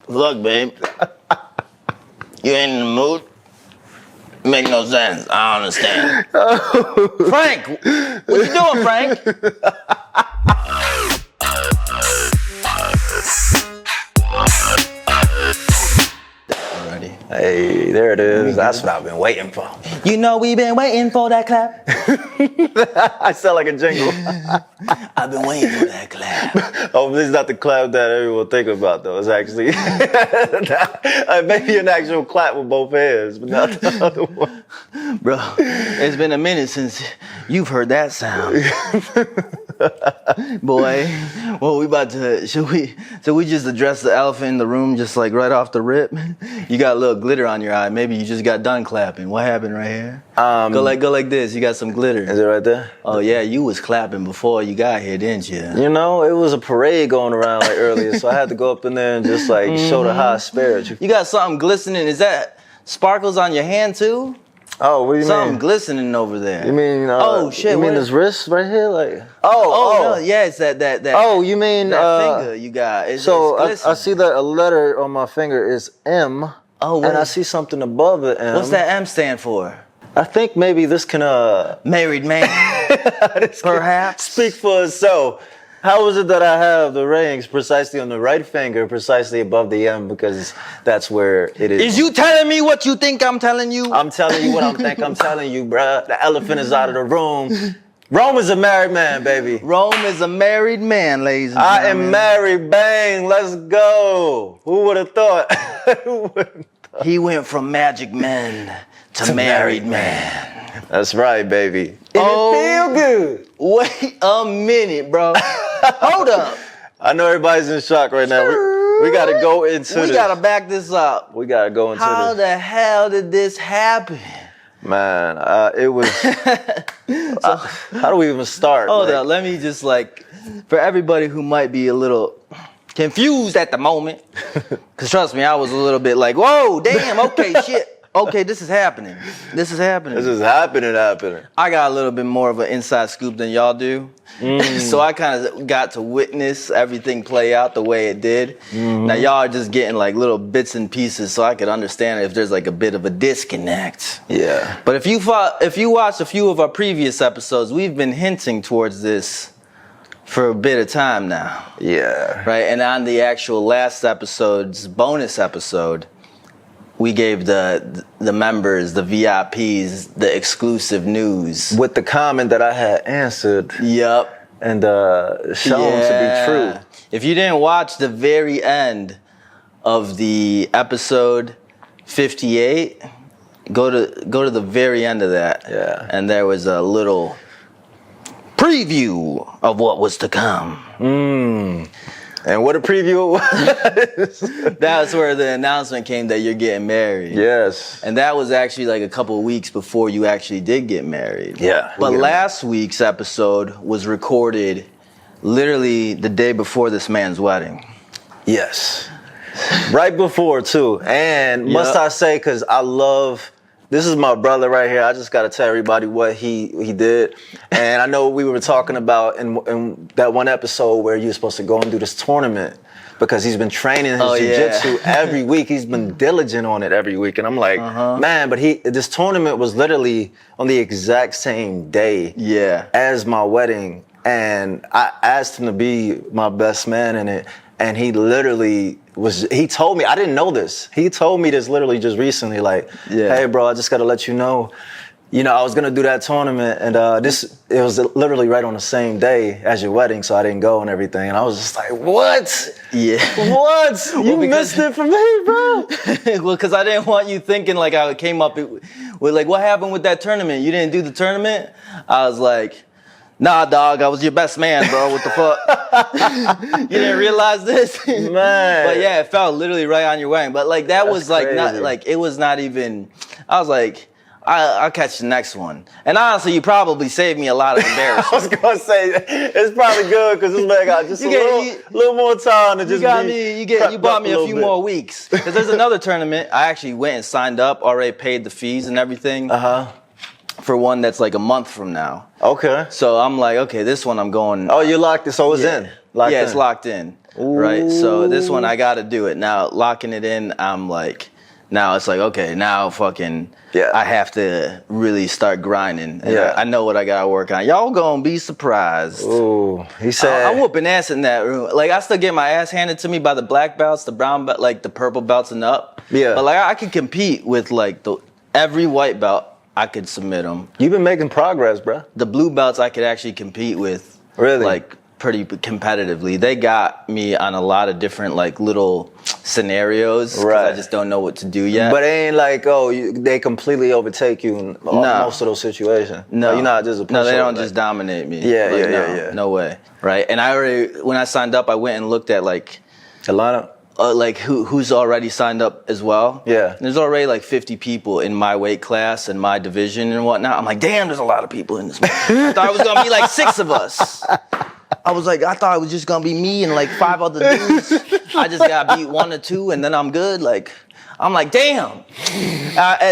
Look, babe. You ain't in the mood? Make no sense. I don't understand. Frank! What you doing, Frank? Hey, there it is. That's what I've been waiting for. You know we've been waiting for that clap. I sound like a jingle. I've been waiting for that clap. Oh, this is not the clap that everyone think about, though. It's actually maybe an actual clap with both hands, but not the other one. Bro, it's been a minute since you've heard that sound. Boy, well, we about to, should we just address the elephant in the room just like right off the rip? You got a little glitter on your eye. Maybe you just got done clapping. What happened right here? Go like this. You got some glitter. Is it right there? Oh yeah, you was clapping before you got here, didn't you? You know, it was a parade going around like earlier, so I had to go up in there and just like show the high spirit. You got something glistening. Is that sparkles on your hand too? Oh, what do you mean? Something glistening over there. You mean? Oh shit! You mean his wrist right here, like? Oh, no, yeah, it's that. Oh, you mean that finger you got? It's I see that a letter on my finger is M. Oh, and I see something above the M. What's that M stand for? I think maybe this can married man. Perhaps speak for itself. How is it that I have the rings precisely on the right finger, precisely above the M, because that's where it is. Is you telling me what you think I'm telling you? I'm telling you what I think I'm telling you, bruh. The elephant is out of the room. Rome is a married man, baby. Rome is a married man, ladies and gentlemen. I am married, bang, let's go. Who would have thought? He went from magic man to married man. That's right, baby. And it feel good. Wait a minute, bro. Hold up. I know everybody's in shock right now. We got to go into this. We got to back this up. We got to go into How this. the hell did this happen? Man, it was... how do we even start? Hold up. Let me just for everybody who might be a little confused at the moment, because trust me, I was a little bit like, whoa, damn, okay, shit. Okay, this is happening. This is happening. I got a little bit more of an inside scoop than y'all do. So I kind of got to witness everything play out the way it did. Now y'all are just getting like little bits and pieces, so I could understand if there's like a bit of a disconnect. Yeah. But if you watched a few of our previous episodes, we've been hinting towards this for a bit of time now. Yeah. Right, and on the actual last episode's bonus episode, we gave the members, the VIPs, the exclusive news. With the comment that I had answered. Yep. And shown to be true. If you didn't watch the very end of the episode 58, go to the very end of that. Yeah. And there was a little preview of what was to come. And what a preview it was. That's where the announcement came that you're getting married. Yes. And that was actually like a couple of weeks before you actually did get married. Yeah. But last week's episode was recorded literally the day before this man's wedding. Yes. Right before, too. And must I say, because I love... This is my brother right here. I just got to tell everybody what he did. And I know we were talking about in that one episode where you were supposed to go and do this tournament because he's been training his jiu-jitsu every week. He's been diligent on it every week. And I'm like, man, but this tournament was literally on the exact same day as my wedding. And I asked him to be my best man in it. And he literally he told me, I didn't know this. He told me this literally just recently, like, hey, bro, I just got to let you know, I was going to do that tournament. And it was literally right on the same day as your wedding. So I didn't go and everything. And I was just like, what? Yeah. What? You missed it for me, bro. Well, because I didn't want you thinking like I came up with like, what happened with that tournament? You didn't do the tournament? I was like, nah, dog, I was your best man, bro. What the fuck? You didn't realize this? Man. But yeah, it fell literally right on your wedding. But like that was like not like it was not even. I was like, I'll catch the next one. And honestly, you probably saved me a lot of embarrassment. I was gonna say it's probably good because this man got just a little more time to just. You bought me a few more weeks because there's another tournament. I actually went and signed up, already paid the fees and everything. For one that's like a month from now. Okay. So I'm like, okay, this one I'm going. Oh, you locked it, so it's in. It's locked in. right? So this one I got to do it now. Locking it in, I'm like, now it's like, okay, now fucking, I have to really start grinding. And I know what I got to work on. Y'all gonna be surprised. Ooh, he said, I'm whooping ass in that room. Like, I still get my ass handed to me by the black belts, the brown belt, like the purple belts and up. Yeah. But like, I could compete with like every white belt. I could submit them. You've been making progress, bro. The blue belts I could actually compete with. Really? Like, pretty competitively. They got me on a lot of different like little scenarios because I just don't know what to do yet. But it ain't like, they completely overtake you in most of those situations. No, you're not just a pushover. No, they don't just dominate me. Yeah. No way. Right. And I already, when I signed up, I went and looked at like a lineup. Like who's already signed up as well. Yeah. There's already like 50 people in my weight class and my division and whatnot. I'm like, damn, there's a lot of people in this. I thought it was gonna be like 6 of us. I was like, I thought it was just gonna be me and like 5 other dudes. I just gotta beat 1 or 2 and then I'm good. Like, I'm like, damn.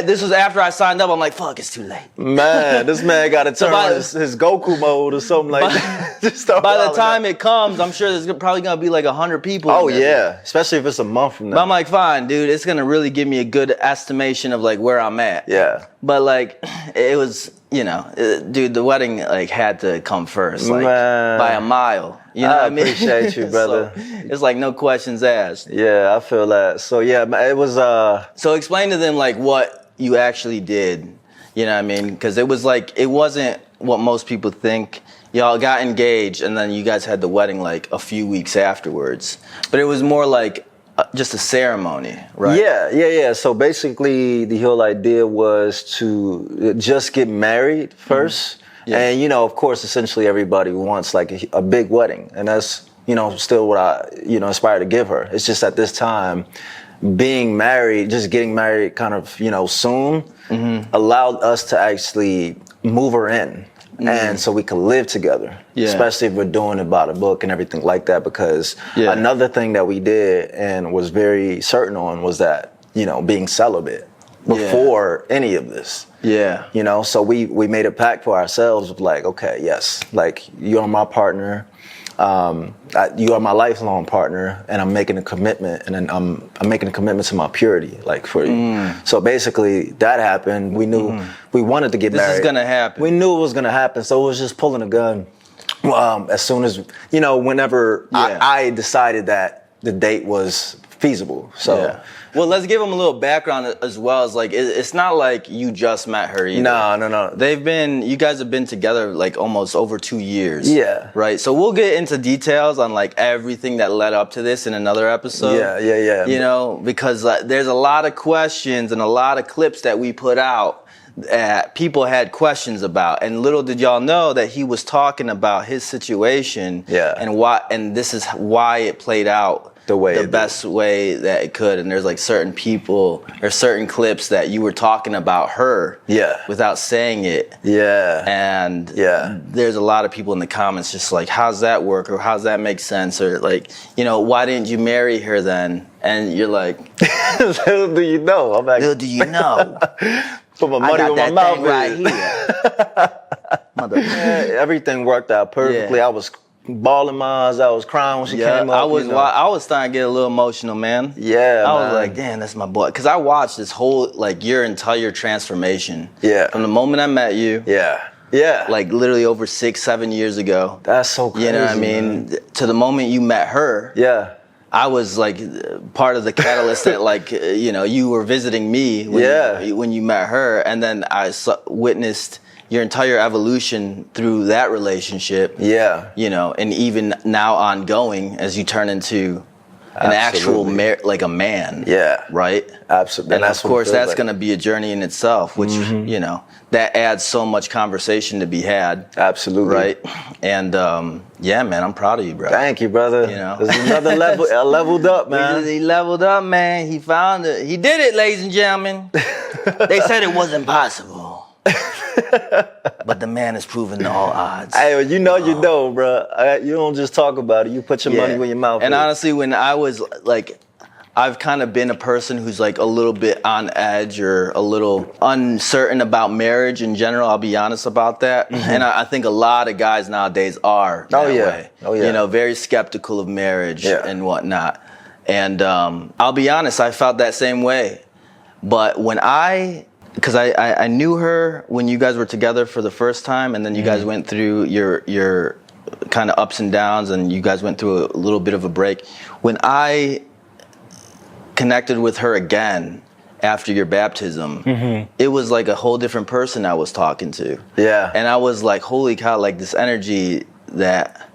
This was after I signed up. I'm like, fuck, it's too late. Man, this man got to turn on his Goku mode or something like that. By the time it comes, I'm sure there's probably going to be like 100 people. Oh, yeah. Especially if it's a month from now. But I'm like, fine, dude. It's going to really give me a good estimation of like where I'm at. Yeah. But like, it was, dude, the wedding like had to come first. Like, by a mile. You know what I mean? I appreciate you, brother. So, it's like no questions asked. Yeah, I feel that. So yeah, it was. So explain to them like what you actually did. You know what I mean? Because it was like it wasn't what most people think. Y'all got engaged and then you guys had the wedding like a few weeks afterwards. But it was more like just a ceremony, right? Yeah. So basically, the whole idea was to just get married first. Yeah. And, of course, essentially everybody wants like a big wedding. And that's, still what I, aspire to give her. It's just at this time, being married, just getting married kind of, soon, allowed us to actually move her in. And so we could live together, especially if we're doing it by the book and everything like that. Because another thing that we did and was very certain on was that, being celibate before any of this. Yeah. So we made a pact for ourselves of like, okay, yes, like you are my partner. You are my lifelong partner, and I'm making a commitment, and then I'm making a commitment to my purity, like for you. So basically, that happened. We knew we wanted to get married. This is gonna happen. We knew it was gonna happen, so it was just pulling a gun. As soon as whenever I decided that the date was feasible. So. Well, let's give them a little background as well. As like, it's not like you just met her either. No. You guys have been together like almost over 2 years. Yeah. Right. So we'll get into details on like everything that led up to this in another episode. Yeah. Because there's a lot of questions and a lot of clips that we put out that people had questions about, and little did y'all know that he was talking about his situation. And this is why it played out the best way that it could. And there's like certain people or certain clips that you were talking about her without saying it. And there's a lot of people in the comments just like, how's that work, or how's that make sense, or like, why didn't you marry her then? And you're like, little do you know. I'm like, little do you know. Put my money where my mouth right here. Everything worked out perfectly. I was bawling my eyes. I was crying when she came up. I was starting to get a little emotional, man. I was like, damn, that's my boy. Because I watched this whole, like, your entire transformation. From the moment I met you. Like, literally over 6-7 years ago. That's so crazy. You know what I mean? Man. To the moment you met her. I was like part of the catalyst that like, you were visiting me when you met her. And then I witnessed your entire evolution through that relationship. And even now ongoing as you turn into an actual like a man. Right? Absolutely. And of course that's going to be a journey in itself, which, that adds so much conversation to be had. Absolutely. Right? And man, I'm proud of you, bro. Thank you, brother. There's another level. I leveled up, man. He leveled up, man. He found it. He did it, ladies and gentlemen. They said it wasn't possible. But the man has proven all odds. Hey, you know, bro. You don't just talk about it. You put your money where your mouth is. And honestly, when I was like, I've kind of been a person who's like a little bit on edge or a little uncertain about marriage in general. I'll be honest about that. And I think a lot of guys nowadays are that way. Oh, yeah. You know, very skeptical of marriage and whatnot. And I'll be honest, I felt that same way. But when because I knew her when you guys were together for the first time, and then you guys went through your kind of ups and downs, and you guys went through a little bit of a break. When I connected with her again after your baptism, it was like a whole different person I was talking to. Yeah. And I was like, holy cow, like this energy that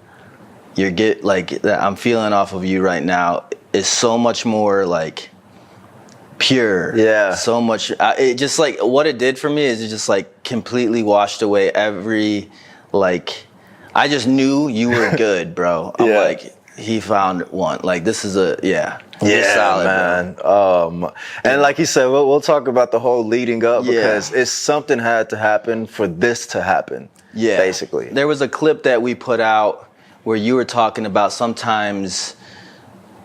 that I'm feeling off of you right now is so much more like pure. Yeah. So much. It just like what it did for me is it just like completely washed away every like. I just knew you were good, bro. I'm like, he found one. Like this is you're solid, man. Bro. And like you said, we'll talk about the whole leading up because it's something had to happen for this to happen. Yeah. Basically. There was a clip that we put out where you were talking about sometimes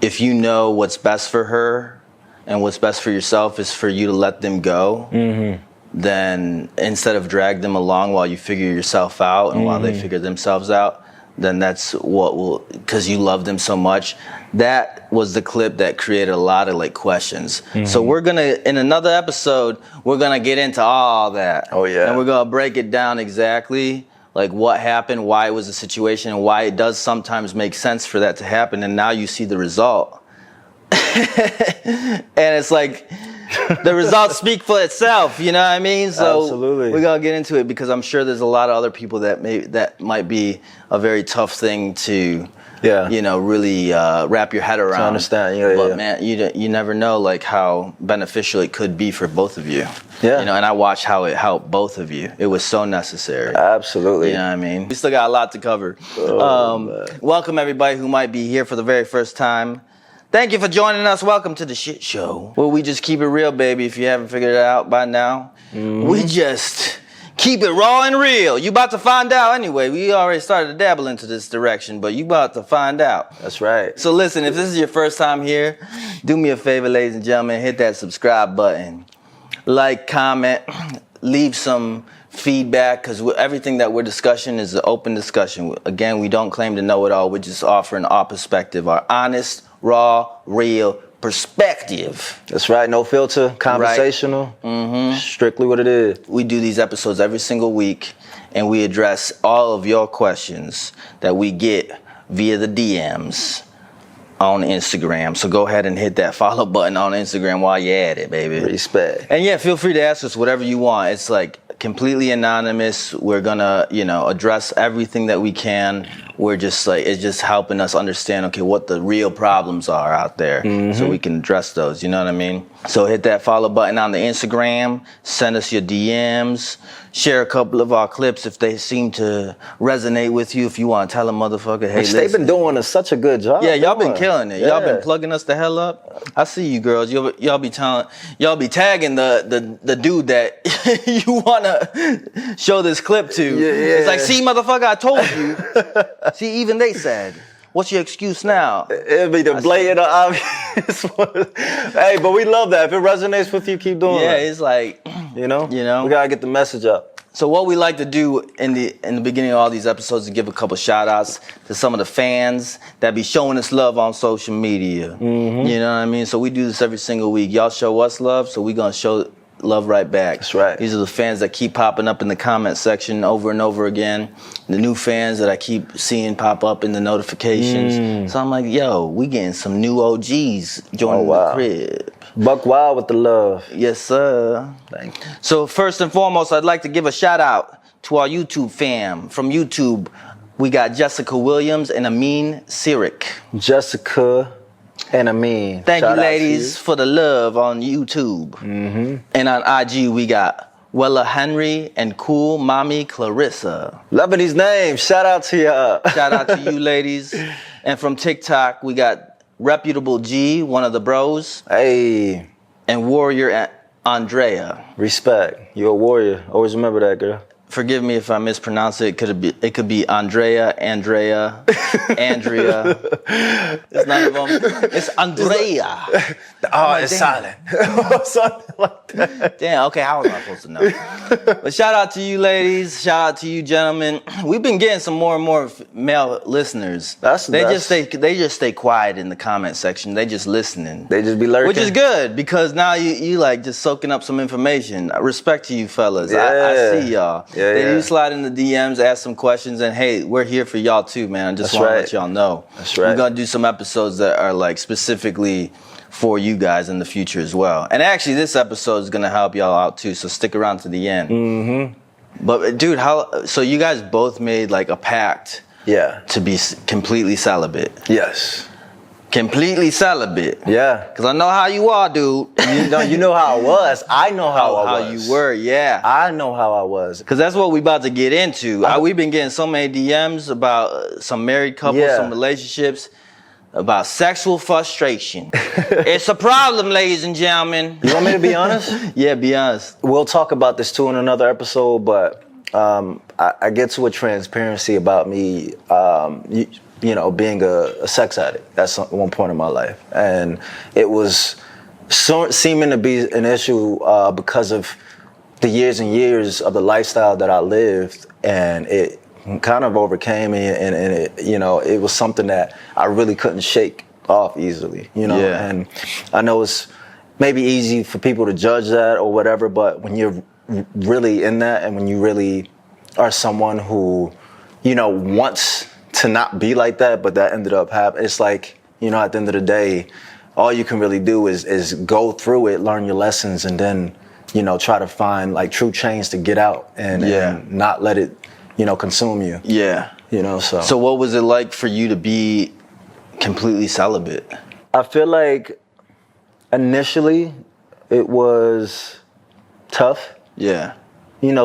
if you know what's best for her and what's best for yourself is for you to let them go, then instead of drag them along while you figure yourself out and while they figure themselves out, then that's what will, because you love them so much. That was the clip that created a lot of like questions. So we're gonna, in another episode, we're gonna get into all that. Oh yeah. And we're gonna break it down exactly, like what happened, why it was a situation, and why it does sometimes make sense for that to happen. And now you see the result. And it's like, the results speak for itself, you know what I mean? So absolutely. We're gonna get into it because I'm sure there's a lot of other people that might be a very tough thing to, you know, really wrap your head around. To understand, but man, you never know like how beneficial it could be for both of you. Yeah. You know, and I watched how it helped both of you. It was so necessary. Absolutely. You know what I mean? We still got a lot to cover. Welcome everybody who might be here for the very first time. Thank you for joining us. Welcome to the shit show. Well, we just keep it real, baby. If you haven't figured it out by now, we just keep it raw and real. You about to find out anyway. We already started to dabble into this direction, but you about to find out. That's right. So listen, if this is your first time here, do me a favor, ladies and gentlemen, hit that subscribe button. Like, comment, leave some feedback, because everything that we're discussing is an open discussion. Again, we don't claim to know it all. We're just offering our perspective, our honest, raw, real perspective. That's right. No filter, conversational. Strictly what it is. We do these episodes every single week, and we address all of your questions that we get via the DMs on Instagram. So go ahead and hit that follow button on Instagram while you're at it, baby. Respect. And yeah, feel free to ask us whatever you want. It's like completely anonymous. We're gonna, you know, address everything that we can. We're just like, it's just helping us understand, okay, what the real problems are out there so we can address those, you know what I mean? So hit that follow button on the Instagram, send us your DMs, share a couple of our clips if they seem to resonate with you. If you want to tell a motherfucker, hey, they've been doing such a good job. Yeah, y'all been killing it. Y'all been plugging us the hell up. I see you girls. Y'all be tagging the dude that you want to show this clip to. Yeah. It's like, see, motherfucker, I told you. See, even they said, what's your excuse now? It'll be the blatant obvious one. Hey, but we love that. If it resonates with you, keep doing it. Yeah, it's like, you know, we gotta get the message up. So what we like to do in the beginning of all these episodes is give a couple shout outs to some of the fans that be showing us love on social media. You know what I mean? So we do this every single week. Y'all show us love, so we gonna show love right back. That's right. These are the fans that keep popping up in the comment section over and over again. The new fans that I keep seeing pop up in the notifications. So I'm like, yo, we getting some new OGs joining the crib. Buck wild with the love. Yes, sir. Thank you. So first and foremost, I'd like to give a shout out to our YouTube fam. From YouTube, we got Jessica Williams and Amin Sirik. Jessica and Amin. Thank you, ladies, for the love on YouTube. And on IG, we got Wella Henry and Cool Mommy Clarissa. Loving these names. Shout out to y'all. Shout out to you, ladies. And from TikTok, we got Reputable G, one of the bros. Hey. And Warrior Andrea. Respect. You're a warrior. Always remember that, girl. forgive me if I mispronounce it. It could be Andrea, Andrea. It's none of them. It's Andrea. It's silent. Something like that. Damn, okay, how was I supposed to know? But shout out to you ladies, shout out to you gentlemen. We've been getting some more and more male listeners. They just stay quiet in the comment section. They just listening. They just be lurking. Which is good, because now you like just soaking up some information. Respect to you fellas. Yeah. I see y'all. Yeah, They do slide in the DMs, ask some questions, and hey, we're here for y'all too, man. I just want to let y'all know. That's right. We're gonna do some episodes that are like specifically for you guys in the future as well. And actually, this episode is gonna help y'all out too. So stick around to the end. Mm-hmm. But dude, so you guys both made like a pact. Yeah. To be completely celibate. Yes. Completely celibate. Yeah. Cause I know how you are, dude. You know how I was. I know how I was. How you were, yeah. I know how I was. Cause that's what we about to get into. We've been getting so many DMs about some married couples, some relationships, about sexual frustration. It's a problem, ladies and gentlemen. You want me to be honest? Yeah, be honest. We'll talk about this too in another episode, but I get to a transparency about me, being a sex addict. That's one point in my life. And it was seeming to be an issue because of the years and years of the lifestyle that I lived, and it kind of overcame me, and it was something that I really couldn't shake off easily, Yeah. And I know it's maybe easy for people to judge that or whatever, but when you're really in that, and when you really are someone who, wants to not be like that, but that ended up happening, it's like, at the end of the day, all you can really do is go through it, learn your lessons, and then, try to find like true change to get out and not let it, consume you. Yeah. So what was it like for you to be completely celibate? I feel like initially it was tough. Yeah.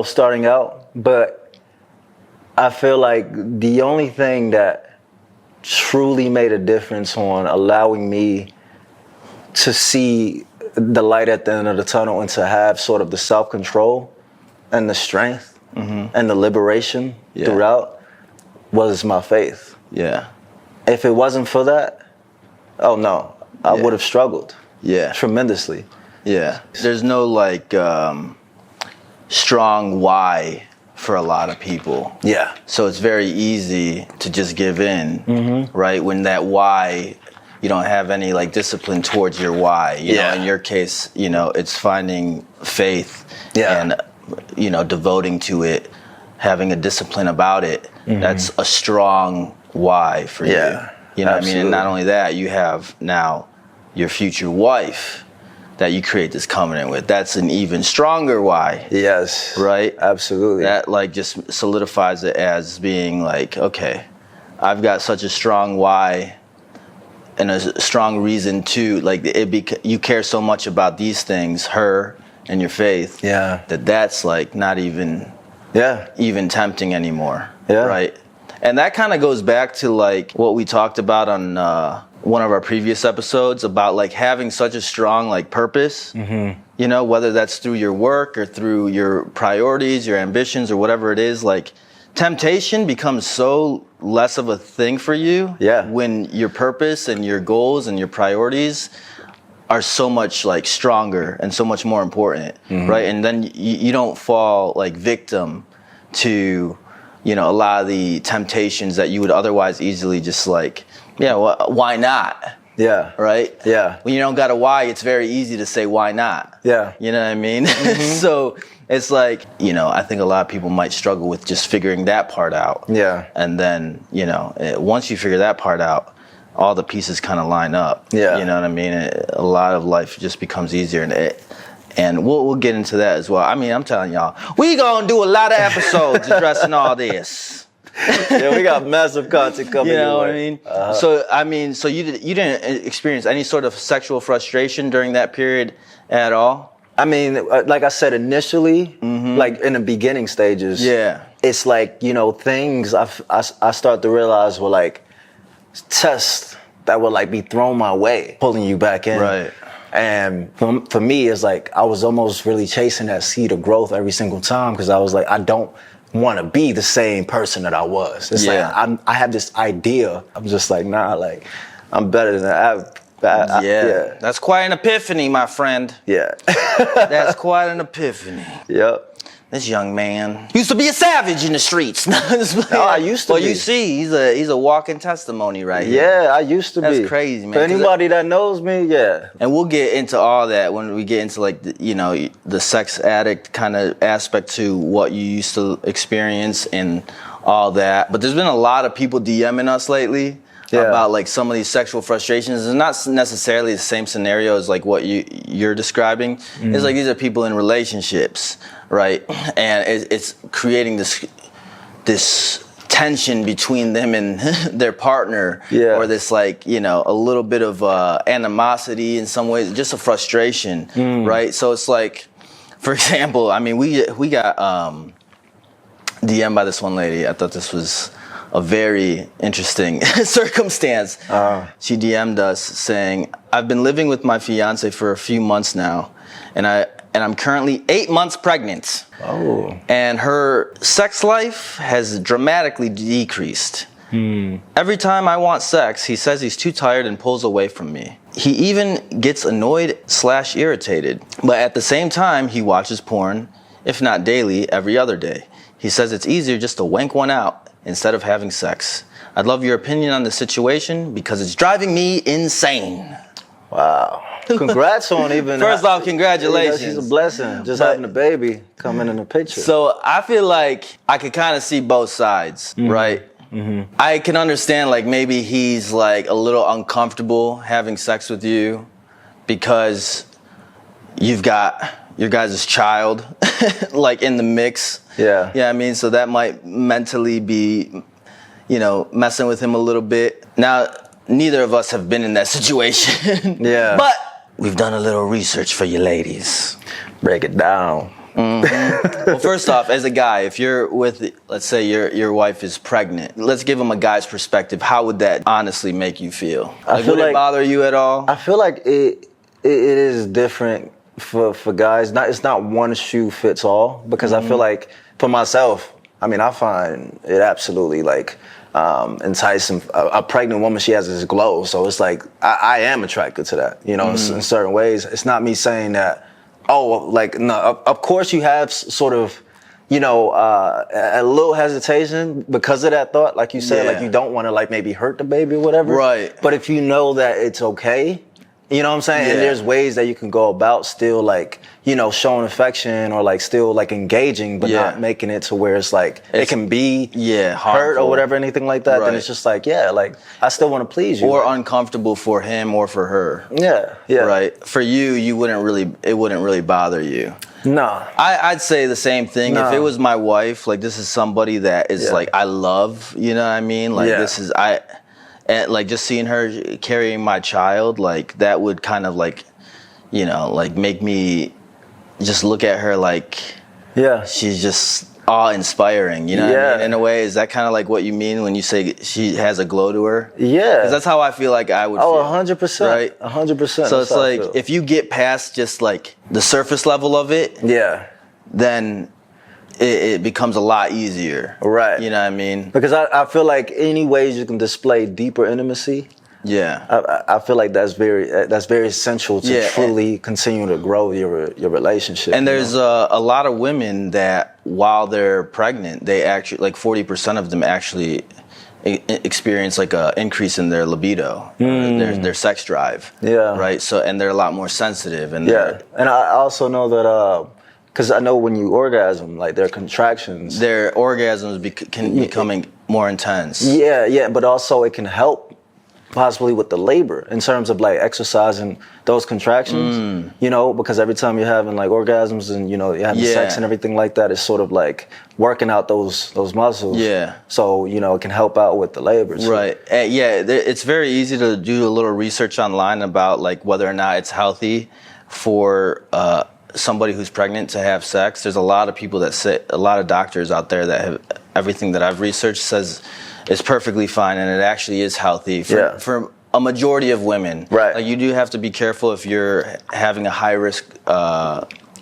Starting out, but I feel like the only thing that truly made a difference on allowing me to see the light at the end of the tunnel and to have sort of the self-control and the strength and the liberation throughout was my faith. Yeah. If it wasn't for that, oh no, I would have struggled. Yeah. Tremendously. Yeah. There's no like strong why for a lot of people. Yeah. So it's very easy to just give in, right? When that why, you don't have any like discipline towards your why. You know, in your case, it's finding faith and, devoting to it, having a discipline about it. That's a strong why for you. You know what I mean? And not only that, you have now your future wife that you create this covenant with. That's an even stronger why. Yes. Right? Absolutely. That like just solidifies it as being like, okay, I've got such a strong why and a strong reason to, like, you care so much about these things, her and your faith, that's like not even tempting anymore. Right? And that kind of goes back to like what we talked about on one of our previous episodes about like having such a strong like purpose, whether that's through your work or through your priorities, your ambitions, or whatever it is. Like temptation becomes so less of a thing for you when your purpose and your goals and your priorities are so much like stronger and so much more important, right? And then you don't fall like victim to a lot of the temptations that you would otherwise easily just like, why not? Yeah. Right? Yeah. When you don't got a why, it's very easy to say, why not? Yeah. You know what I mean? So it's like, I think a lot of people might struggle with just figuring that part out. Yeah. And then, once you figure that part out, all the pieces kind of line up. Yeah. You know what I mean? A lot of life just becomes easier, and we'll get into that as well. I mean, I'm telling y'all, we gonna do a lot of episodes addressing all this. We got massive content coming. You know what I mean? So you didn't experience any sort of sexual frustration during that period at all? I mean, like I said, initially, like in the beginning stages, it's like, things I start to realize were like tests that would like be thrown my way, pulling you back in. Right. And for me, it's like I was almost really chasing that seed of growth every single time because I was like, I don't want to be the same person that I was. It's like I have this idea. I'm just like, nah, like I'm better than that. Yeah, that's quite an epiphany, my friend. Yeah. That's quite an epiphany. Yep. This young man used to be a savage in the streets. No, I used to be. Well, you see, he's a walking testimony right here. Yeah, I used to be. That's crazy, man. For anybody that knows me, yeah. And we'll get into all that when we get into like the sex addict kind of aspect to what you used to experience and all that. But there's been a lot of people DMing us lately. Yeah. About like some of these sexual frustrations. It's not necessarily the same scenario as like what you're describing. It's like these are people in relationships, right? And it's creating this tension between them and their partner, or this like a little bit of animosity in some ways, just a frustration, right? So it's like, for example, I mean we got DM'd by this one lady. I thought this was a very interesting circumstance. She DM'd us saying, "I've been living with my fiance for a few months now, and I'm currently 8 months pregnant. Oh. And her sex life has dramatically decreased. Every time I want sex, he says he's too tired and pulls away from me. He even gets annoyed/irritated. But at the same time, he watches porn, if not daily, every other day. He says it's easier just to wank one out instead of having sex. I'd love your opinion on the situation because it's driving me insane." Wow. Congrats on even... First off, congratulations. She's a blessing. Just having a baby coming in the picture. So I feel like I could kind of see both sides, right? I can understand like maybe he's like a little uncomfortable having sex with you because you've got your guys' child like in the mix. Yeah. Yeah, I mean, so that might mentally be, messing with him a little bit. Now, neither of us have been in that situation. Yeah. But we've done a little research for you ladies. Break it down. Well, first off, as a guy, if you're with, let's say your wife is pregnant, let's give him a guy's perspective. How would that honestly make you feel? Would it bother you at all? I feel like it is different for guys. It's not one shoe fits all because I feel like for myself, I mean, I find it absolutely like enticing. A pregnant woman, she has this glow, so it's like I am attracted to that. In certain ways. It's not me saying that. Oh, like no. Of course, you have sort of, a little hesitation because of that thought, like you said, like you don't want to like maybe hurt the baby or whatever. Right. But if you know that it's okay. You know what I'm saying? Yeah. And there's ways that you can go about still like, showing affection or like still like engaging, but not making it to where it's like, it can be hurt or whatever, anything like that. Right. Then it's just like, like I still want to please you. Or uncomfortable for him or for her. Yeah. Yeah. Right. For you, it wouldn't really bother you. No. I'd say the same thing. No. If it was my wife, like this is somebody that is like, I love, you know what I mean? Like this is, and like just seeing her carrying my child, like that would kind of like, like make me just look at her like, she's just awe-inspiring. You know what I mean? In a way, is that kind of like what you mean when you say she has a glow to her? Yeah. Because that's how I feel like I would feel. 100%. Right? 100%. So it's like if you get past just like the surface level of it, then it becomes a lot easier. Right. You know what I mean? Because I feel like any ways you can display deeper intimacy. Yeah. I feel like that's very essential to truly continue to grow your relationship. And there's a lot of women that while they're pregnant, they actually, like 40% of them actually experience like a increase in their libido, their sex drive. Yeah. Right. So, and they're a lot more sensitive. And and I also know that, because I know when you orgasm, like their contractions. Their orgasms can becoming more intense. Yeah, but also it can help possibly with the labor in terms of like exercising those contractions, because every time you're having like orgasms and, you're having sex and everything like that, it's sort of like working out those muscles. Yeah. So, it can help out with the labor too. Right. It's very easy to do a little research online about like whether or not it's healthy for, somebody who's pregnant to have sex. There's a lot of people that say, a lot of doctors out there that have everything that I've researched says it's perfectly fine and it actually is healthy for a majority of women. Right. Like you do have to be careful if you're having a high risk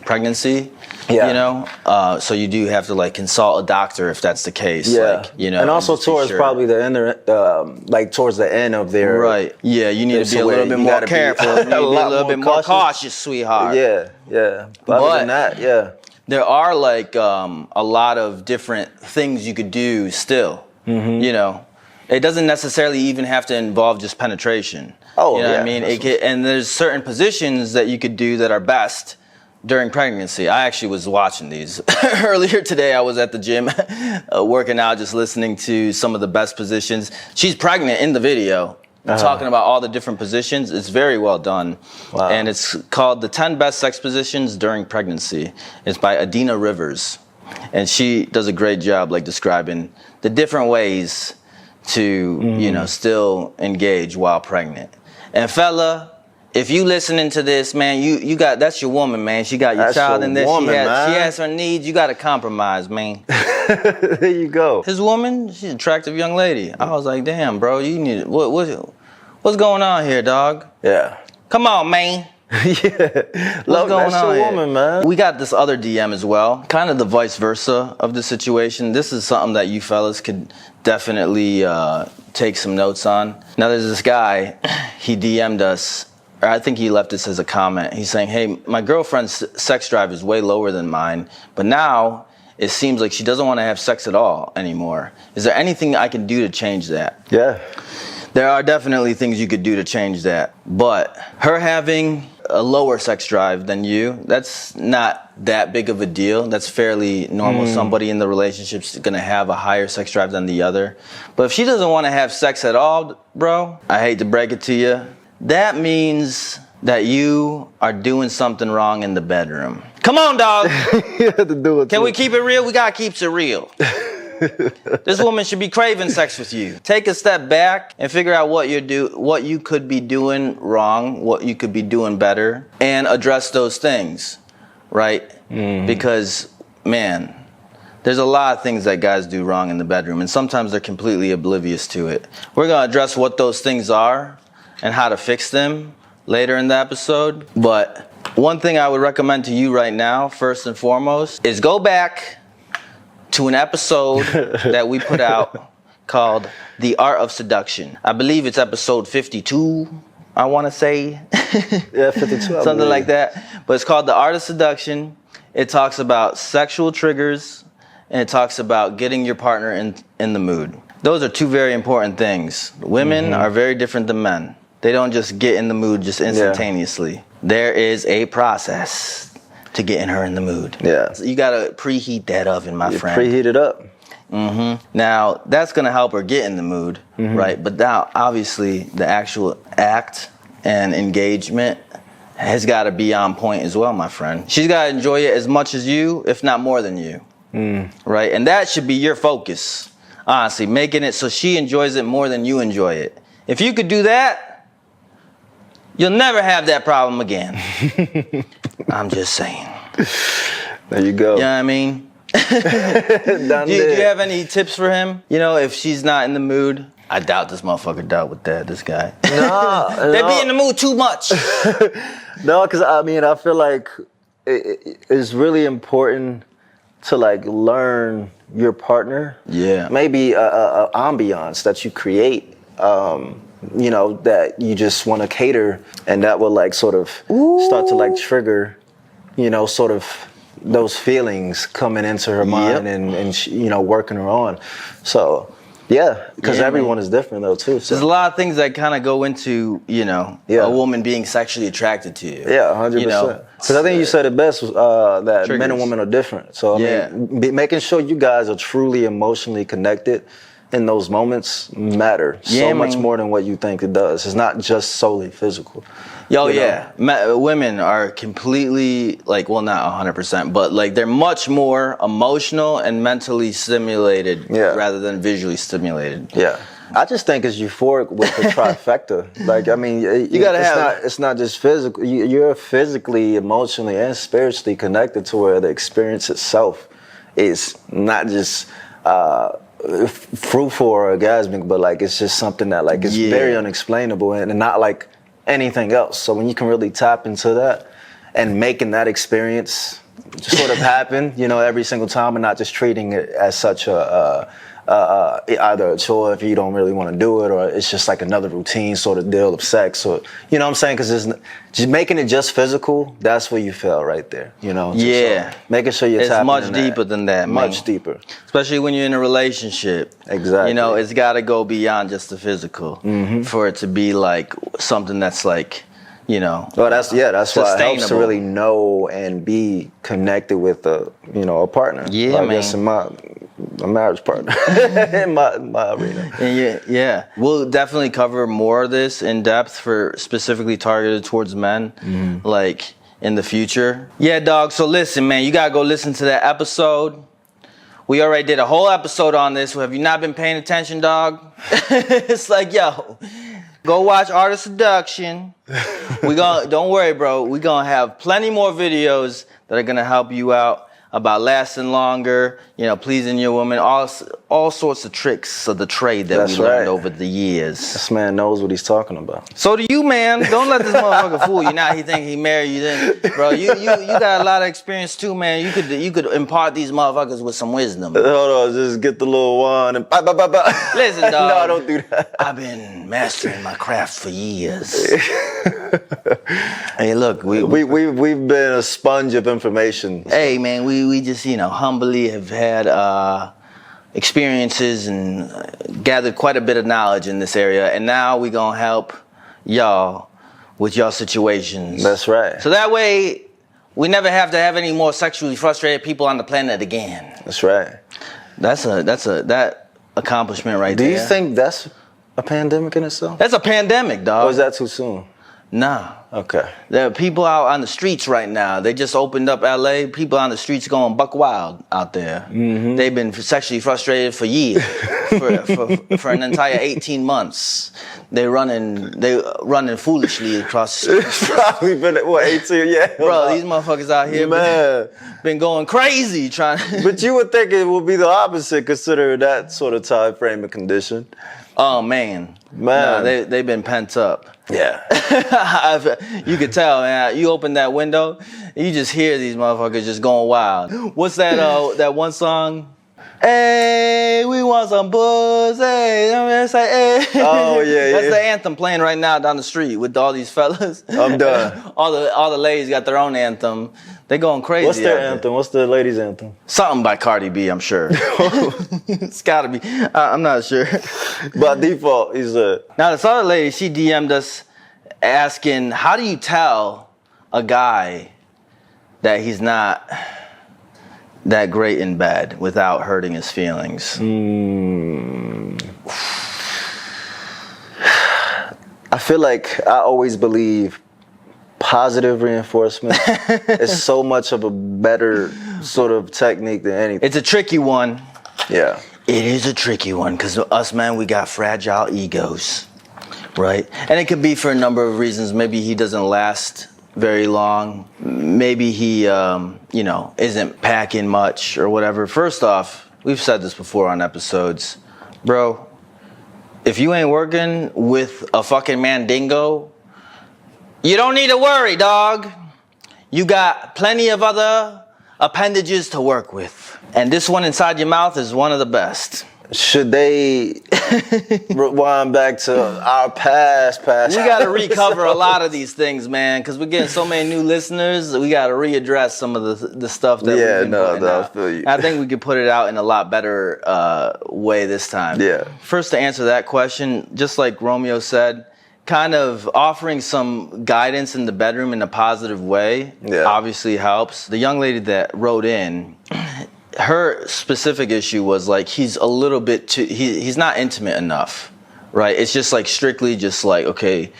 pregnancy. Yeah. You know, so you do have to like consult a doctor if that's the case. Yeah. Like, you know, and also just be towards sure. probably the end, like towards the end of their. Right. Yeah, you need to be a so little you bit more gotta be careful. You need to be a little bit more cautious, sweetheart. Yeah, yeah. But other than that, yeah. There are like a lot of different things you could do still. Mm-hmm. You know, it doesn't necessarily even have to involve just penetration. Oh, you know yeah, what I mean? And there's certain positions that you could do that are best during pregnancy. I actually was watching these earlier today. I was at the gym working out, just listening to some of the best positions. She's pregnant in the video. Talking about all the different positions. It's very well done. Wow. And it's called The 10 Best Sex Positions During Pregnancy. It's by Adina Rivers. And she does a great job like describing the different ways to, you know, still engage while pregnant. And fella, if you listening to this, man, you got, that's your woman, man. She got your That's child your in there. woman, She man. has her needs. You got to compromise, man. There you go. His woman, she's an attractive young lady. I was like, damn, bro, you need what's going on here, dog? Yeah. Come on, man. Yeah. What's going that's on your here? woman, man. We got this other DM as well, kind of the vice versa of the situation. This is something that you fellas could definitely take some notes on. Now, there's this guy, he DM'd us, or I think he left this as a comment. He's saying, hey, my girlfriend's sex drive is way lower than mine, but now it seems like she doesn't want to have sex at all anymore. Is there anything I can do to change that? Yeah. There are definitely things you could do to change that. But her having a lower sex drive than you, that's not that big of a deal. That's fairly normal. Somebody in the relationship's going to have a higher sex drive than the other. But if she doesn't want to have sex at all, bro, I hate to break it to you, that means that you are doing something wrong in the bedroom. Come on, dog. You have to do it. Can we keep it real? We got to keep it real. This woman should be craving sex with you. Take a step back and figure out what you could be doing wrong, what you could be doing better, and address those things, right? Because, man, there's a lot of things that guys do wrong in the bedroom, and sometimes they're completely oblivious to it. We're gonna address what those things are and how to fix them later in the episode. But one thing I would recommend to you right now, first and foremost, is go back to an episode that we put out called The Art of Seduction. I believe it's episode 52, I want to say. Yeah, 52. Something like that. But it's called The Art of Seduction. It talks about sexual triggers, and it talks about getting your partner in the mood. Those are two very important things. Women are very different than men. They don't just get in the mood just instantaneously. Yeah. There is a process to getting her in the mood. Yeah. So you gotta preheat that oven, my friend. Preheat it up. Now, that's gonna help her get in the mood, right? But now, obviously, the actual act and engagement has gotta be on point as well, my friend. She's gotta enjoy it as much as you, if not more than you, right? And that should be your focus, honestly, making it so she enjoys it more than you enjoy it. If you could do that, you'll never have that problem again. I'm just saying. There you go. You know what I mean? Do you have any tips for him? You know, if she's not in the mood? I doubt this motherfucker dealt with that, this guy. No. They be in the mood too much. No, because I mean, I feel like it's really important to like learn your partner. Yeah. Maybe a ambiance that you create. You know, that you just want to cater, and that will like sort of start to like trigger, you know, sort of those feelings coming into her mind and she, you know, working her on. So yeah, because everyone is different though too. So. There's a lot of things that kind of go into, you know, a woman being sexually attracted to you. Yeah, 100%. You know? Because I think you said it best was that triggers. Men and women are different. So I mean, making sure you guys are truly emotionally connected in those moments matter so much more than what you think it does. It's not just solely physical. Women are completely, like, well, not 100%, but like they're much more emotional and mentally stimulated rather than visually stimulated. Yeah. I just think it's euphoric with the trifecta. Like, I mean, you gotta it's not just physical. You're physically, emotionally, and spiritually connected to where the experience itself is not just fruitful or orgasmic, but like it's just something that like it's very unexplainable and not like anything else. So when you can really tap into that and making that experience just sort of happen, you know, every single time, and not just treating it as such either a chore if you don't really want to do it, or it's just like another routine sort of deal of sex, or you know what I'm saying? Because just making it just physical, that's where you fail right there. You know? Yeah. So making sure you're it's tapping much in deeper than that, man. Much deeper. Especially when you're in a relationship. Exactly. You know, it's got to go beyond just the physical for it to be like something that's like, you know. Well, that's why it helps to really know and be connected with a partner. Yeah, I man. guess a marriage partner in my arena. Yeah. We'll definitely cover more of this in depth for specifically targeted towards men, like in the future. Yeah, dog. So listen, man, you gotta go listen to that episode. We already did a whole episode on this. Have you not been paying attention, dog? It's like, yo, go watch Art of Seduction. Don't worry, bro. We're gonna have plenty more videos that are gonna help you out about lasting longer, you know, pleasing your woman, all sorts of tricks of the trade that we learned over the years. This man knows what he's talking about. So do you, man. Don't let this motherfucker fool you. Now he think he married you. Then, bro, you got a lot of experience too, man. You could impart these motherfuckers with some wisdom. Hold on, just get the little wand and Listen, dog. No, don't do that. I've been mastering my craft for years. Hey, look, we've been a sponge of information. Hey, man, we just, you know, humbly have had experiences and gathered quite a bit of knowledge in this area, and now we're gonna help y'all with y'all situations. That's right. So that way we never have to have any more sexually frustrated people on the planet again. That's right. That accomplishment right there. Do you think that's a pandemic in itself? That's a pandemic, dog. Or is that too soon? Nah. Okay. There are people out on the streets right now. They just opened up LA. People on the streets going buck wild out there. Mm-hmm. They've been sexually frustrated for years, for an entire 18 months. They running foolishly across the streets. Probably been 18, yeah. Bro, these motherfuckers out here been going crazy trying. But you would think it would be the opposite, considering that sort of time frame and condition. Oh man. Nah, they've been pent up. Yeah. You could tell, man. You open that window, you just hear these motherfuckers just going wild. What's that that one song? Hey, we want some pussy. It's like, hey. Oh yeah, That's the anthem playing right now down the street with all these fellas. I'm done. all the ladies got their own anthem. They going crazy. What's their anthem? What's the ladies' anthem? Something by Cardi B, I'm sure. It's gotta be. I'm not sure. By default, he's a. Now this other lady, she DM'd us asking, how do you tell a guy that he's not that great in bed without hurting his feelings? I feel like I always believe positive reinforcement is so much of a better sort of technique than anything. It's a tricky one. Yeah. It is a tricky one because us, man, we got fragile egos, right? And it could be for a number of reasons. Maybe he doesn't last very long. Maybe he, isn't packing much or whatever. First off, we've said this before on episodes, bro. If you ain't working with a fucking mandingo, you don't need to worry, dog. You got plenty of other appendages to work with. And this one inside your mouth is one of the best. Should they rewind back to our past? We got to recover a lot of these things, man, because we're getting so many new listeners. We got to readdress some of the stuff that we've been putting out. I feel you. I think we could put it out in a lot better way this time. Yeah. First, to answer that question, just like Romeo said, kind of offering some guidance in the bedroom in a positive way obviously helps. The young lady that wrote in, her specific issue was like he's a little bit too, he's not intimate enough, right? It's just like strictly just like, okay,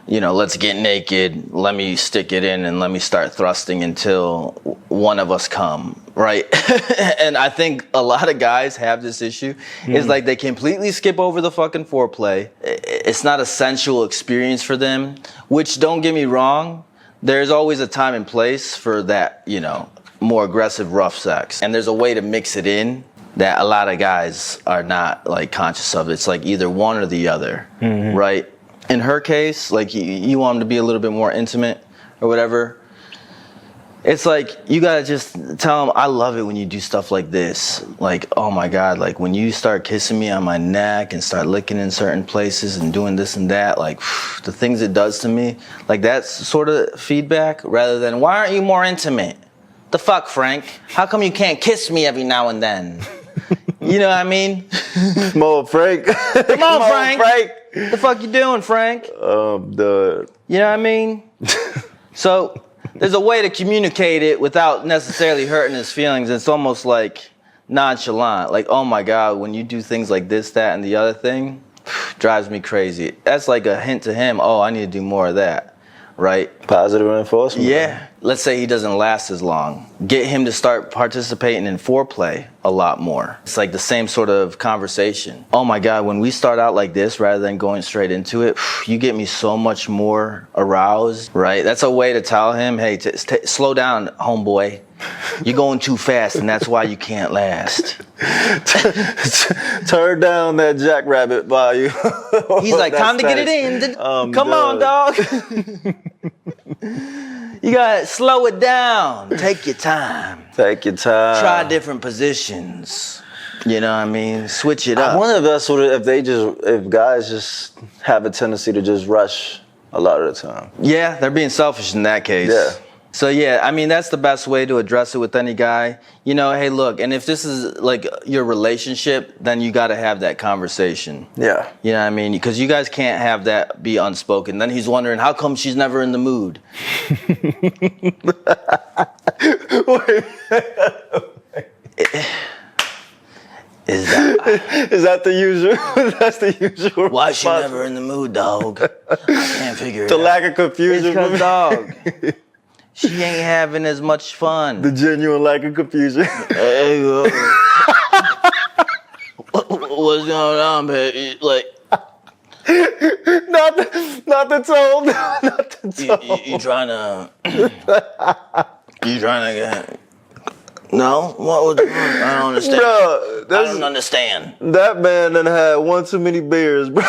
let's get naked, let me stick it in and let me start thrusting until one of us come, right? And I think a lot of guys have this issue. It's like they completely skip over the fucking foreplay. It's not a sensual experience for them, which, don't get me wrong, there's always a time and place for that, more aggressive, rough sex. And there's a way to mix it in. that a lot of guys are not like conscious of. It's like either one or the other, right? In her case, like you want them to be a little bit more intimate or whatever. It's like you gotta just tell them, I love it when you do stuff like this. Like, oh my God, like when you start kissing me on my neck and start licking in certain places and doing this and that, like the things it does to me, like that's sort of feedback rather than, why aren't you more intimate? The fuck, Frank? How come you can't kiss me every now and then? You know what I mean? Come on, Frank. Come on, Frank. The fuck you doing, Frank? The. You know what I mean? So there's a way to communicate it without necessarily hurting his feelings. It's almost like nonchalant. Like, oh my God, when you do things like this, that, and the other thing, drives me crazy. That's like a hint to him, oh, I need to do more of that, right? Positive reinforcement. Yeah. Let's say he doesn't last as long. Get him to start participating in foreplay a lot more. It's like the same sort of conversation. Oh my God, when we start out like this, rather than going straight into it, you get me so much more aroused, right? That's a way to tell him, hey, slow down, homeboy. You're going too fast, and that's why you can't last. Turn down that jackrabbit volume. He's like, time to get it in. Come on, dog. You gotta slow it down. Take your time. Take your time. Try different positions. You know what I mean? Switch it up. I wonder if that's what if guys just have a tendency to just rush a lot of the time. Yeah, they're being selfish in that case. Yeah. So yeah, I mean, that's the best way to address it with any guy. You know, hey, look, and if this is like your relationship, then you got to have that conversation. Yeah. You know what I mean? Because you guys can't have that be unspoken. Then he's wondering, how come she's never in the mood? Is that the usual? That's the usual. Why is she never in the mood, dog? I can't figure it out. The lack of confusion. It's 'cause, dog, she ain't having as much fun. The genuine lack of confusion. Hey, what's going on, baby? Like, not the tone. Not the tone. You trying to get? No, what was I don't understand. Bro, I don't understand. That man done had one too many beers, bro.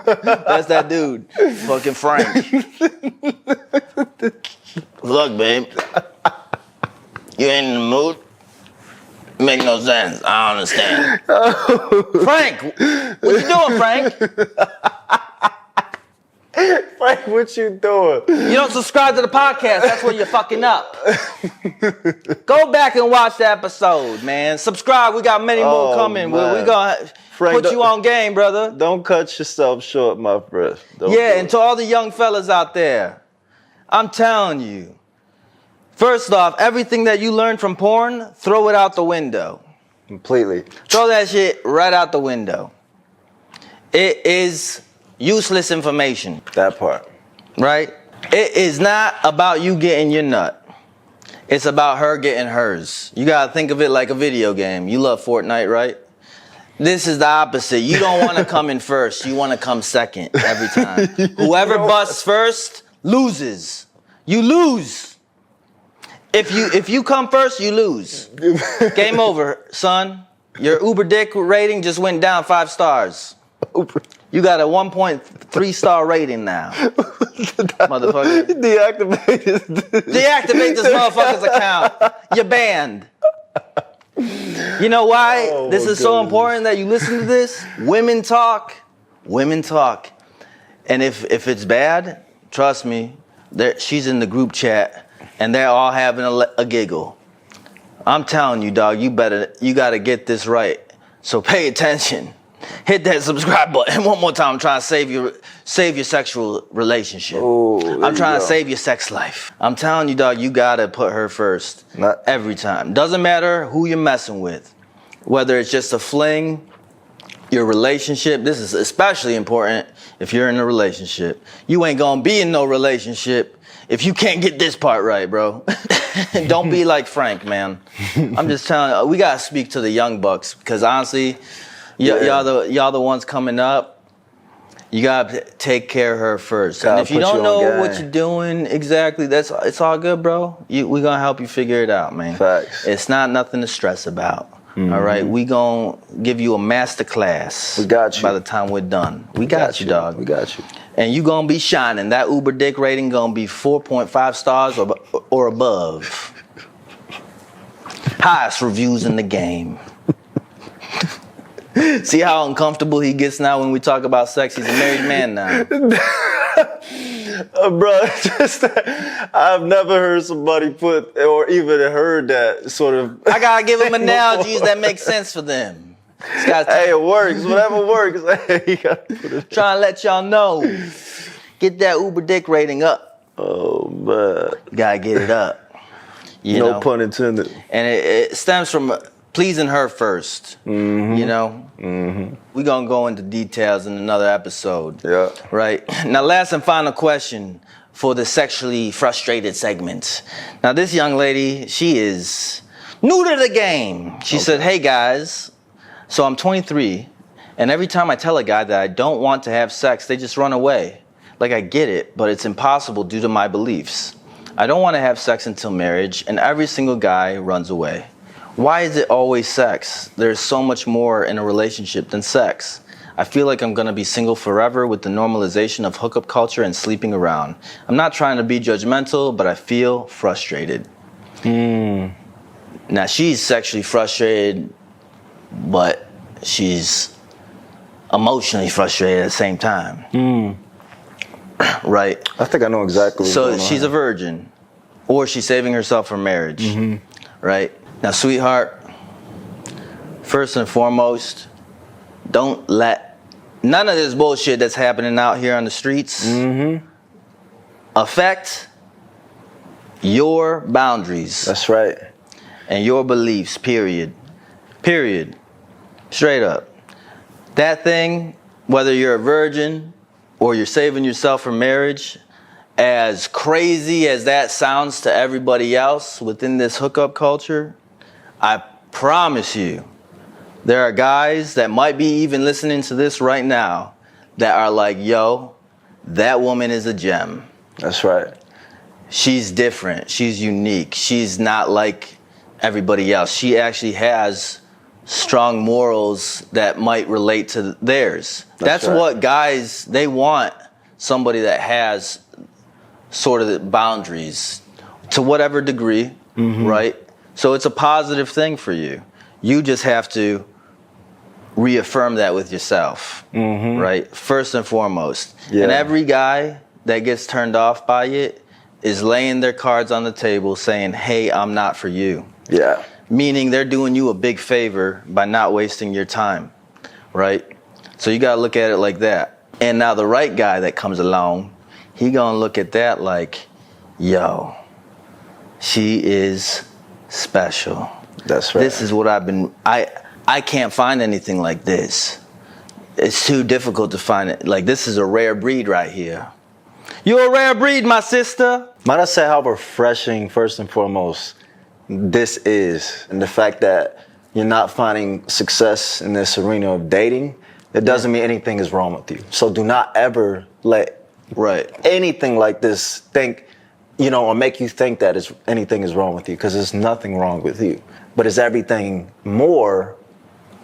That's that dude, fucking Frank. Look, babe, you ain't in the mood. Make no sense. I don't understand. Frank, what you doing, Frank? Frank, what you doing? You don't subscribe to the podcast. That's where you're fucking up. Go back and watch the episode, man. Subscribe. We got many more coming. We're going to put you on game, brother. Don't cut yourself short, my friend. And to all the young fellas out there, I'm telling you, first off, everything that you learned from porn, throw it out the window. Completely. Throw that shit right out the window. It is useless information. That part. Right? It is not about you getting your nut. It's about her getting hers. You gotta think of it like a video game. You love Fortnite, right? This is the opposite. You don't want to come in first. You want to come second every time. Whoever busts first loses. You lose. If you come first, you lose. Game over, son. Your Uber dick rating just went down 5 stars. You got a 1.3 star rating now. Motherfucker. Deactivate this motherfucker's account. You're banned. You know why this is so important that you listen to this? Women talk. Women talk. And if it's bad, trust me, she's in the group chat and they're all having a giggle. I'm telling you, dog, you got to get this right. So pay attention. Hit that subscribe button one more time. I'm trying to save your sexual relationship. I'm trying to save your sex life. I'm telling you, dog, you gotta put her first every time. Doesn't matter who you're messing with, whether it's just a fling, your relationship. This is especially important if you're in a relationship. You ain't gonna be in no relationship if you can't get this part right, bro. Don't be like Frank, man. I'm just telling you, we gotta speak to the young bucks because honestly, y'all the ones coming up. You gotta take care of her first. And if you don't know what you're doing exactly, it's all good, bro. We gonna help you figure it out, man. Facts. It's not nothing to stress about. All right, we gonna give you a master class. We got you. By the time we're done. We got you, dog. We got you. And you gonna be shining. That Uber dick rating gonna be 4.5 stars or above. Highest reviews in the game. See how uncomfortable he gets now when we talk about sex? He's a married man now. Bro, I've never heard somebody put or even heard that sort of. I gotta give him analogies that make sense for them. Hey, it works. Whatever works. Hey, you gotta put it. Trying to let y'all know. Get that Uber dick rating up. Oh, man. You gotta get it up. You No know? pun intended. And it stems from pleasing her first. Mm-hmm. You know? Mm-hmm. We're gonna go into details in another episode. Yeah. Right? Now, last and final question for the sexually frustrated segment. Now, this young lady, she is new to the game. She said, hey guys, so I'm 23, and every time I tell a guy that I don't want to have sex, they just run away. Like, I get it, but it's impossible due to my beliefs. I don't want to have sex until marriage, and every single guy runs away. Why is it always sex? There's so much more in a relationship than sex. I feel like I'm gonna be single forever with the normalization of hookup culture and sleeping around. I'm not trying to be judgmental, but I feel frustrated. Now, she's sexually frustrated, but she's emotionally frustrated at the same time. Right? I think I know exactly what's going So on. she's a virgin, or she's saving herself for marriage. Right? Now, sweetheart, first and foremost, don't let none of this bullshit that's happening out here on the streets affect your boundaries. That's right. And your beliefs, period. Period. Straight up. That thing, whether you're a virgin or you're saving yourself for marriage, as crazy as that sounds to everybody else within this hookup culture, I promise you, there are guys that might be even listening to this right now that are like, yo, that woman is a gem. That's right. She's different. She's unique. She's not like everybody else. She actually has strong morals that might relate to theirs. That's right. what guys, they want somebody that has sort of the boundaries to whatever degree, right? So it's a positive thing for you. You just have to reaffirm that with yourself, right? First and foremost. Yeah. And every guy that gets turned off by it is laying their cards on the table saying, hey, I'm not for you. Yeah. Meaning they're doing you a big favor by not wasting your time, right? So you gotta look at it like that. And now the right guy that comes along, he gonna look at that like, yo, she is special. That's right. This is what I've been, I can't find anything like this. It's too difficult to find it. Like, this is a rare breed right here. You're a rare breed, my sister. Might I say how refreshing, first and foremost, this is, and the fact that you're not finding success in this arena of dating, it doesn't mean anything is wrong with you. So do not ever let anything like this think, or make you think that anything is wrong with you, because there's nothing wrong with you. But it's everything more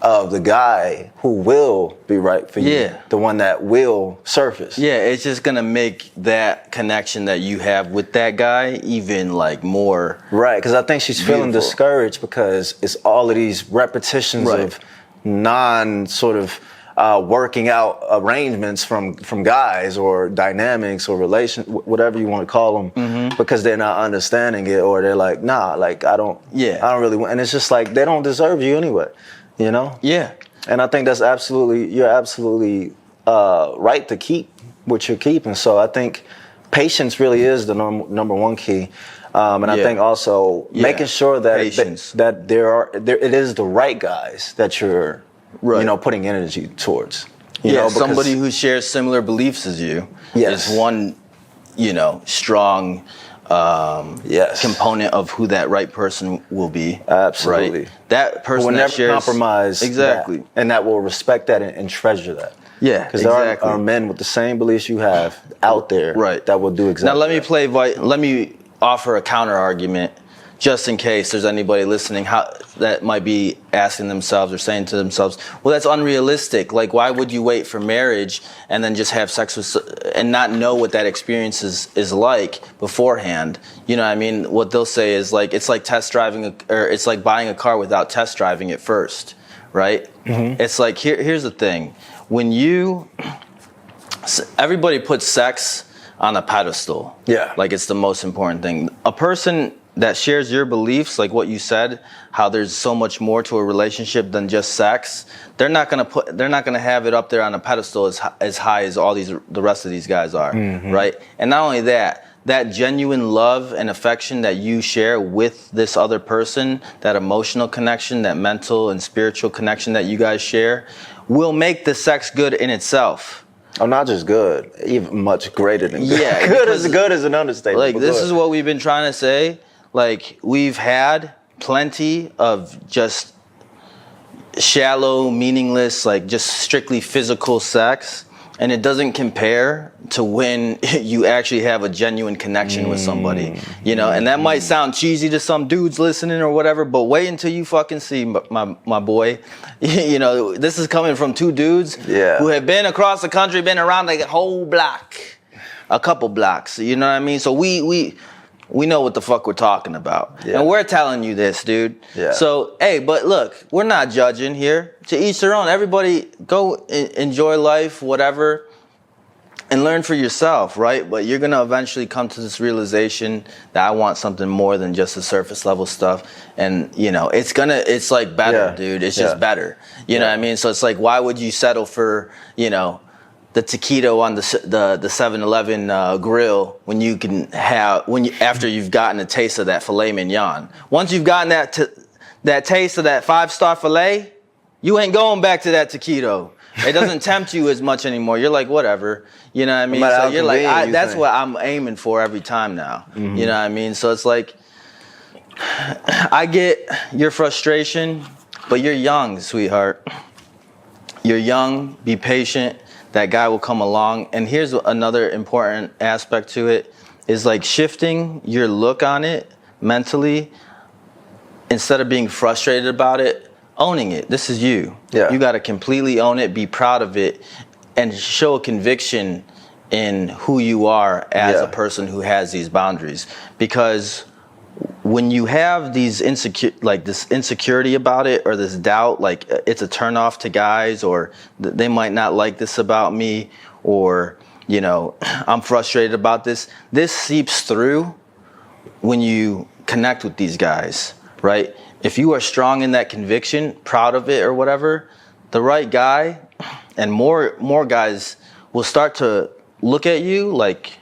of the guy who will be right for you, Yeah. the one that will surface. Yeah, it's just gonna make that connection that you have with that guy even like more. Right, because I think she's feeling beautiful. discouraged because it's all of these repetitions of sort of working out arrangements from guys or dynamics or whatever you want to call them, because they're not understanding it, or they're like, nah, like I don't really want, and it's just like they don't deserve you anyway, Yeah. And I think you're absolutely right to keep what you're keeping. So I think patience really is the number one key. And I think also making sure that it is the right guys that you're putting energy towards. Because somebody who shares similar beliefs as you is one, strong component of who that right person will be. Absolutely. Right? That person will that never shares compromise exactly, and that will respect that and treasure that. Yeah, because there are men with the same beliefs you have out there, that will do exactly. Now let me offer a counter argument just in case there's anybody listening that might be asking themselves or saying to themselves, well, that's unrealistic. Like, why would you wait for marriage and then just have sex with and not know what that experience is like beforehand? You know what I mean? What they'll say is like, it's like test driving, or it's like buying a car without test driving it first, right? Mm-hmm. It's like, here's the thing. When everybody puts sex on a pedestal. Yeah. Like, it's the most important thing. A person that shares your beliefs, like what you said, how there's so much more to a relationship than just sex, they're not gonna have it up there on a pedestal as high as the rest of these guys are, right? And not only that genuine love and affection that you share with this other person, that emotional connection, that mental and spiritual connection that you guys share, will make the sex good in itself. Oh, not just good, even much greater than good. Yeah, good is an understatement. Like, this is what we've been trying to say. Like, we've had plenty of just shallow, meaningless, like just strictly physical sex. And it doesn't compare to when you actually have a genuine connection with somebody, you know? And that might sound cheesy to some dudes listening or whatever, but wait until you fucking see my boy. You know, this is coming from two dudes who have been across the country, been around like a whole block, a couple blocks, you know what I mean? So we know what the fuck we're talking about. Yeah. And we're telling you this, dude. Yeah. So, hey, but look, we're not judging here. To each their own. Everybody go enjoy life, whatever, and learn for yourself, right? But you're going to eventually come to this realization that I want something more than just the surface level stuff. And, you know, it's like better, dude. It's just better. You know what I mean? So it's like, why would you settle for, you know, the taquito on the 7-Eleven grill when you can have after you've gotten a taste of that filet mignon? Once you've gotten that taste of that 5-star filet, you ain't going back to that taquito. It doesn't tempt you as much anymore. You're like, whatever, you know what I mean? So you're like, that's what I'm aiming for every time now. Mm-hmm. You know what I mean? So it's like, I get your frustration, but you're young, sweetheart. You're young. Be patient. That guy will come along. And here's another important aspect to it is like shifting your look on it mentally. Instead of being frustrated about it, owning it. This is you. Yeah. You got to completely own it, be proud of it, and show a conviction in who you are as a person who has these boundaries. Because when you have these this insecurity about it, or this doubt, like it's a turnoff to guys, or they might not like this about me, or, you know, I'm frustrated about this. This seeps through when you connect with these guys, right? If you are strong in that conviction, proud of it or whatever, the right guy and more guys will start to look at you like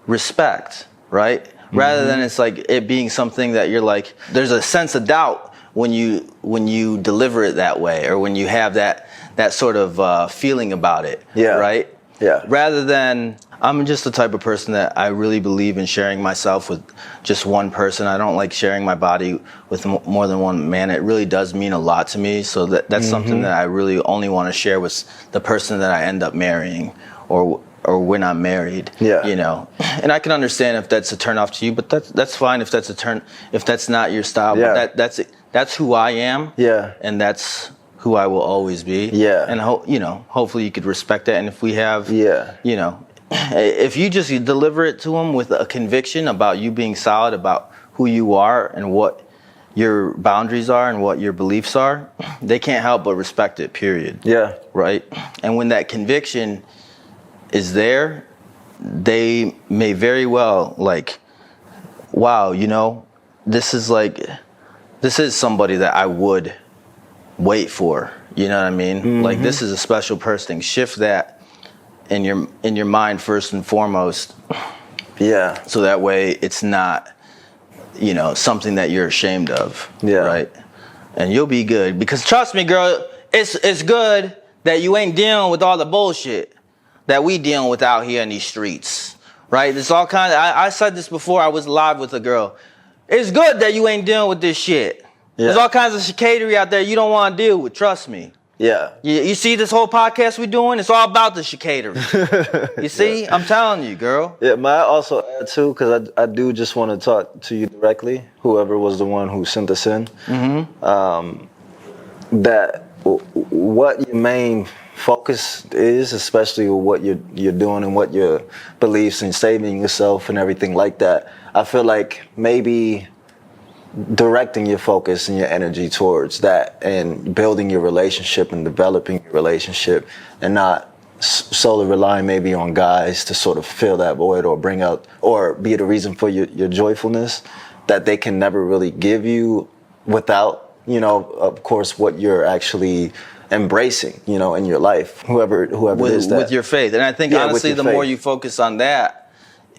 respect, right? Rather than it's like it being something that you're like, there's a sense of doubt when you deliver it that way, or when you have that sort of feeling about it, right? Yeah. Rather than, I'm just the type of person that I really believe in sharing myself with just one person. I don't like sharing my body with more than one man. It really does mean a lot to me. So that's something that I really only want to share with the person that I end up marrying, or when I'm married, you know. And I can understand if that's a turn off to you, but that's fine if that's not your style. Yeah. But that's who I am. Yeah. And that's who I will always be. Yeah. And hopefully you could respect that. And if we have, you know, if you just deliver it to them with a conviction about you being solid about who you are and what your boundaries are and what your beliefs are, they can't help but respect it, period. Yeah. Right? And when that conviction is there, they may very well like, wow, you know, this is somebody that I would wait for. You know what I mean? Mm-hmm. Like, this is a special person. Shift that in your mind first and foremost. Yeah. So that way it's not, you know, something that you're ashamed of. Yeah. Right? And you'll be good. Because trust me, girl, it's good that you ain't dealing with all the bullshit that we dealing with out here in these streets, right? There's all kinds of, I said this before, I was live with a girl. It's good that you ain't dealing with this shit. Yeah. There's all kinds of chicanery out there you don't want to deal with, trust me. Yeah. You see this whole podcast we're doing? It's all about the chicanery. You see? I'm telling you, girl. Yeah, may I also add too, because I do just want to talk to you directly, whoever was the one who sent us in, that what your main focus is, especially with what you're doing and what your beliefs and saving yourself and everything like that. I feel like maybe directing your focus and your energy towards that and building your relationship and developing your relationship and not solely relying maybe on guys to sort of fill that void or bring out or be the reason for your joyfulness that they can never really give you without, of course, what you're actually embracing, in your life, whoever it is that. With your faith. And I think, honestly, the more you focus on that,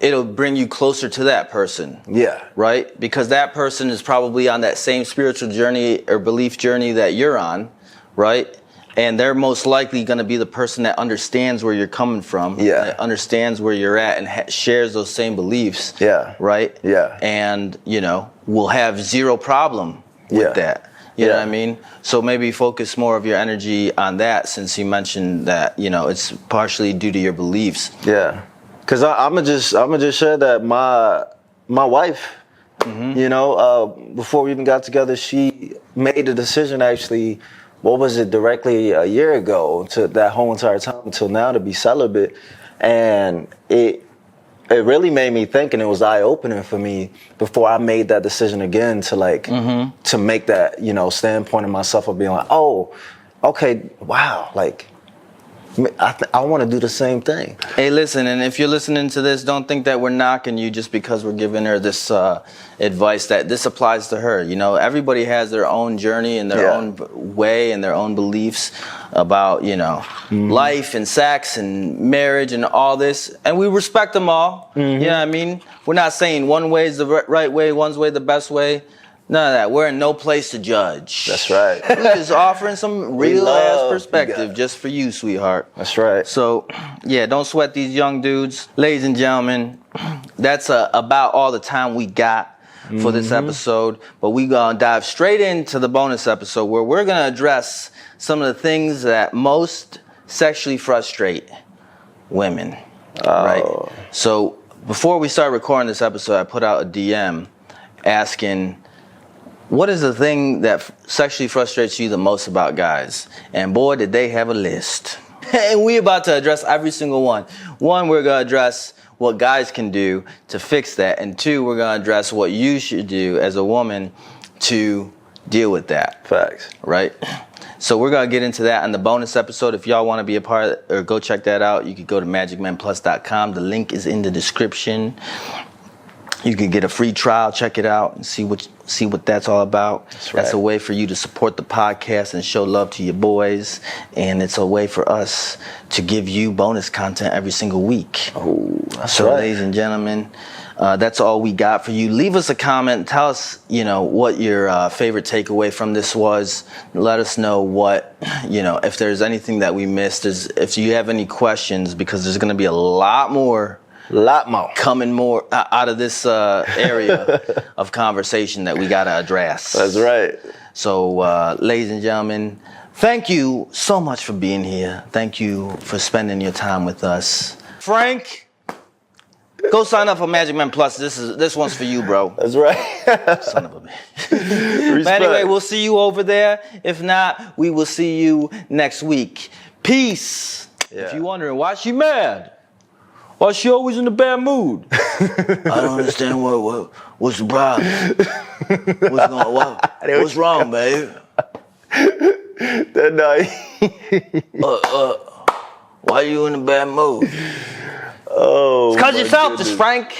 it'll bring you closer to that person. Yeah. Right? Because that person is probably on that same spiritual journey or belief journey that you're on, right? And they're most likely going to be the person that understands where you're coming from, that understands where you're at and shares those same beliefs. Yeah. Right? Yeah. And, will have zero problem with that. You know what I mean? So maybe focus more of your energy on that, since you mentioned that, it's partially due to your beliefs. Yeah. Cause I'ma just share that my wife, before we even got together, she made a decision actually. What was it? Directly a year ago to that whole entire time until now to be celibate, and it really made me think, and it was eye opening for me before I made that decision again to to make that standpoint of myself of being like, oh, okay, wow, like. I want to do the same thing. Hey, listen, and if you're listening to this, don't think that we're knocking you just because we're giving her this advice that this applies to her. Everybody has their own journey and their own way and their own beliefs about, life and sex and marriage and all this. And we respect them all. You know what I mean? We're not saying one way is the right way, one's way the best way. None of that. We're in no place to judge. That's right. We're just offering some real-ass perspective just for you, sweetheart. That's right. So, don't sweat these young dudes. Ladies and gentlemen, that's about all the time we got for this episode. But we're going to dive straight into the bonus episode where we're going to address some of the things that most sexually frustrate women. Right? So, before we start recording this episode, I put out a DM asking, what is the thing that sexually frustrates you the most about guys? And boy, did they have a list. And we're about to address every single one. One, we're going to address what guys can do to fix that. And two, we're going to address what you should do as a woman to deal with that. Facts. Right? So we're going to get into that in the bonus episode. If y'all want to be a part or go check that out, you can go to magicmanplus.com. The link is in the description. You can get a free trial, check it out, and see what that's all about. That's a way for you to support the podcast and show love to your boys. And it's a way for us to give you bonus content every single week. Oh, that's so, right. Ladies and gentlemen, that's all we got for you. Leave us a comment. Tell us, what your favorite takeaway from this was. Let us know what, if there's anything that we missed. If you have any questions, because there's going to be a lot more coming more out of this area of conversation that we got to address. That's right. So, ladies and gentlemen, thank you so much for being here. Thank you for spending your time with us. Frank, go sign up for Magic Man Plus. This one's for you, bro. That's right. Son of a bitch. But anyway, we'll see you over there. If not, we will see you next week. Peace. If you're wondering why she mad, why she always in a bad mood? I don't understand what's the problem. What's wrong, babe? That night. Why are you in a bad mood? Oh, it's because you're selfish, Frank.